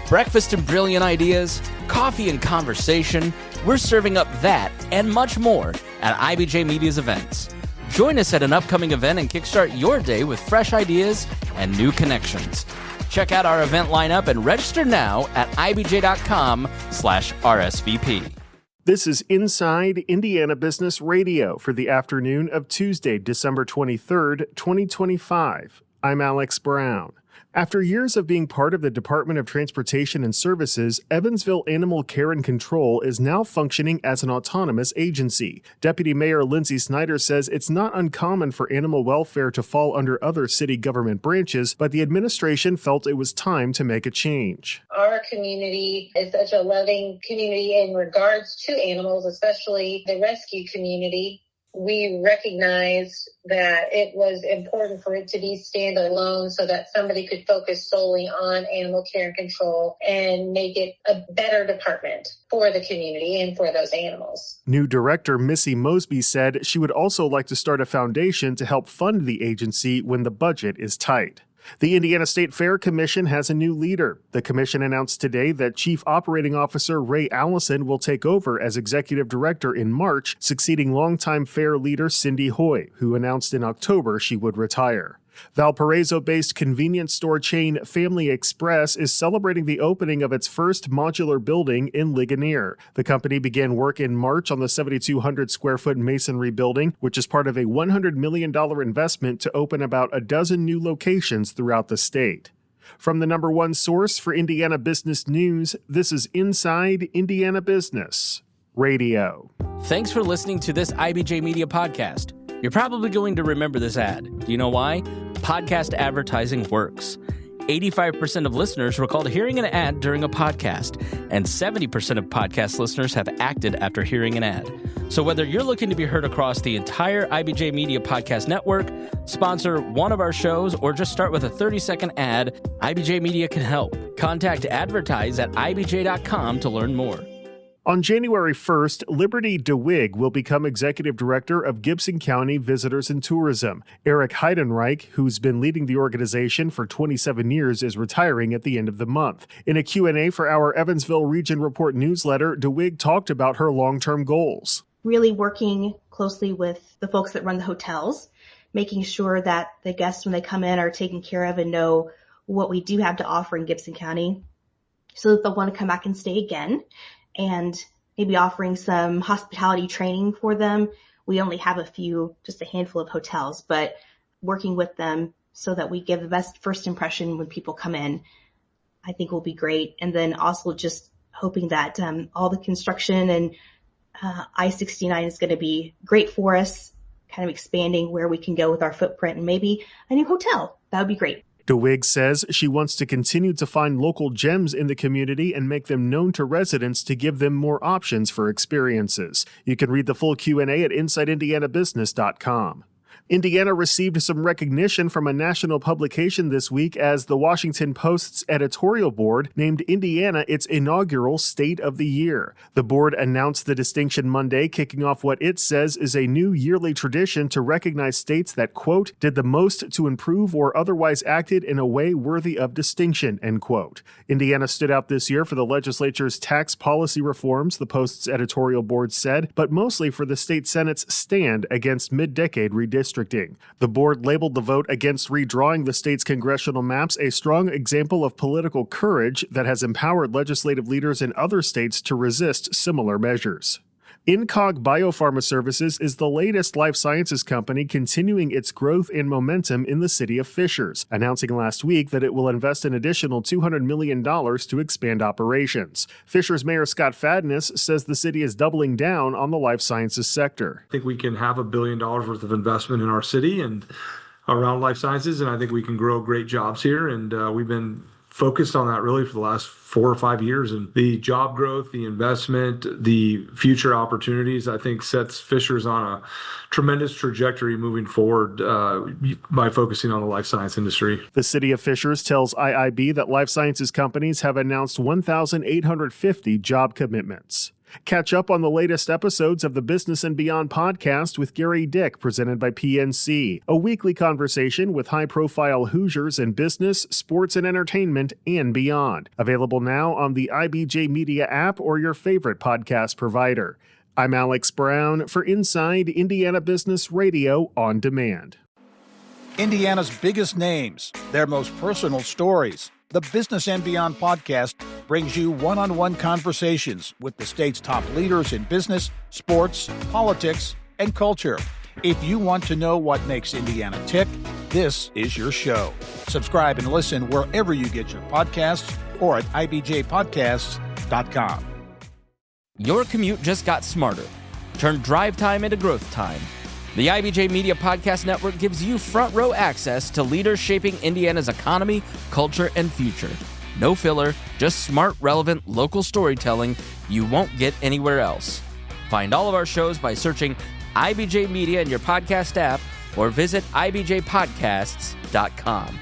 Breakfast and brilliant ideas, coffee and conversation, we're serving up that and much more at IBJ Media's events. Join us at an upcoming event and kickstart your day with fresh ideas and new connections. Check out our event lineup and register now at ibj.com/RSVP. This is Inside Indiana Business Radio for the afternoon of Tuesday, December 23rd, 2025. I'm Alex Brown. After years of being part of the Department of Transportation and Services, Evansville Animal Care and Control is now functioning as an autonomous agency. Deputy Mayor Lindsay Snyder says it's not uncommon for animal welfare to fall under other city government branches, but the administration felt it was time to make a change. Our community is such a loving community in regards to animals, especially the rescue community. We recognized that it was important for it to be standalone so that somebody could focus solely on animal care and control and make it a better department for the community and for those animals. New director Missy Mosby said she would also like to start a foundation to help fund the agency when the budget is tight. The Indiana State Fair Commission has a new leader. The commission announced today that Chief Operating Officer Ray Allison will take over as executive director in March, succeeding longtime fair leader Cindy Hoy, who announced in October she would retire. Valparaiso-based convenience store chain Family Express is celebrating the opening of its first modular building in Ligonier. The company began work in March on the 7,200-square-foot masonry building, which is part of a $100 million investment to open about a dozen new locations throughout the state. From the number one source for Indiana business news, this is Inside Indiana Business Radio. Thanks for listening to this IBJ Media podcast. You're probably going to remember this ad. Do you know why? Podcast advertising works. 85% of listeners recalled hearing an ad during a podcast, and 70% of podcast listeners have acted after hearing an ad. So whether you're looking to be heard across the entire IBJ Media podcast network, sponsor one of our shows, or just start with a 30-second ad, IBJ Media can help. Contact advertise at ibj.com to learn more. On January 1st, Liberty DeWig will become executive director of Gibson County Visitors and Tourism. Eric Heidenreich, who's been leading the organization for 27 years, is retiring at the end of the month. In a Q&A for our Evansville Region Report newsletter, DeWig talked about her long-term goals. Really working closely with the folks that run the hotels, making sure that the guests when they come in are taken care of and know what we do have to offer in Gibson County so that they'll want to come back and stay again. And maybe offering some hospitality training for them. We only have just a handful of hotels, but working with them so that we give the best first impression when people come in, I think will be great. And then also just hoping that all the construction and I-69 is going to be great for us, kind of expanding where we can go with our footprint and maybe a new hotel. That would be great. DeWig says she wants to continue to find local gems in the community and make them known to residents to give them more options for experiences. You can read the full Q&A at InsideIndianaBusiness.com. Indiana received some recognition from a national publication this week as the Washington Post's editorial board named Indiana its inaugural State of the Year. The board announced the distinction Monday, kicking off what it says is a new yearly tradition to recognize states that, quote, did the most to improve or otherwise acted in a way worthy of distinction, end quote. Indiana stood out this year for the legislature's tax policy reforms, the Post's editorial board said, but mostly for the state Senate's stand against mid-decade redistricting. The board labeled the vote against redrawing the state's congressional maps a strong example of political courage that has empowered legislative leaders in other states to resist similar measures. Incog Biopharma Services is the latest life sciences company continuing its growth and momentum in the city of Fishers, announcing last week that it will invest an additional $200 million to expand operations. Fishers Mayor Scott Fadness says the city is doubling down on the life sciences sector. I think we can have $1 billion worth of investment in our city and around life sciences, and I think we can grow great jobs here, and we've been focused on that really for the last 4 or 5 years. And the job growth, the investment, the future opportunities, I think sets Fishers on a tremendous trajectory moving forward by focusing on the life science industry. The city of Fishers tells IIB that life sciences companies have announced 1,850 job commitments. Catch up on the latest episodes of the Business and Beyond podcast with Gary Dick, presented by PNC, a weekly conversation with high-profile Hoosiers in business, sports, and entertainment, and beyond. Available now on the IBJ Media app or your favorite podcast provider. I'm Alex Brown for Inside Indiana Business Radio on Demand. Indiana's biggest names, their most personal stories. The Business and Beyond podcast brings you one-on-one conversations with the state's top leaders in business, sports, politics, and culture. If you want to know what makes Indiana tick, this is your show. Subscribe and listen wherever you get your podcasts or at ibjpodcasts.com. Your commute just got smarter. Turn drive time into growth time. The IBJ Media Podcast Network gives you front row access to leaders shaping Indiana's economy, culture, and future. No filler, just smart, relevant, local storytelling you won't get anywhere else. Find all of our shows by searching IBJ Media in your podcast app or visit ibjpodcasts.com.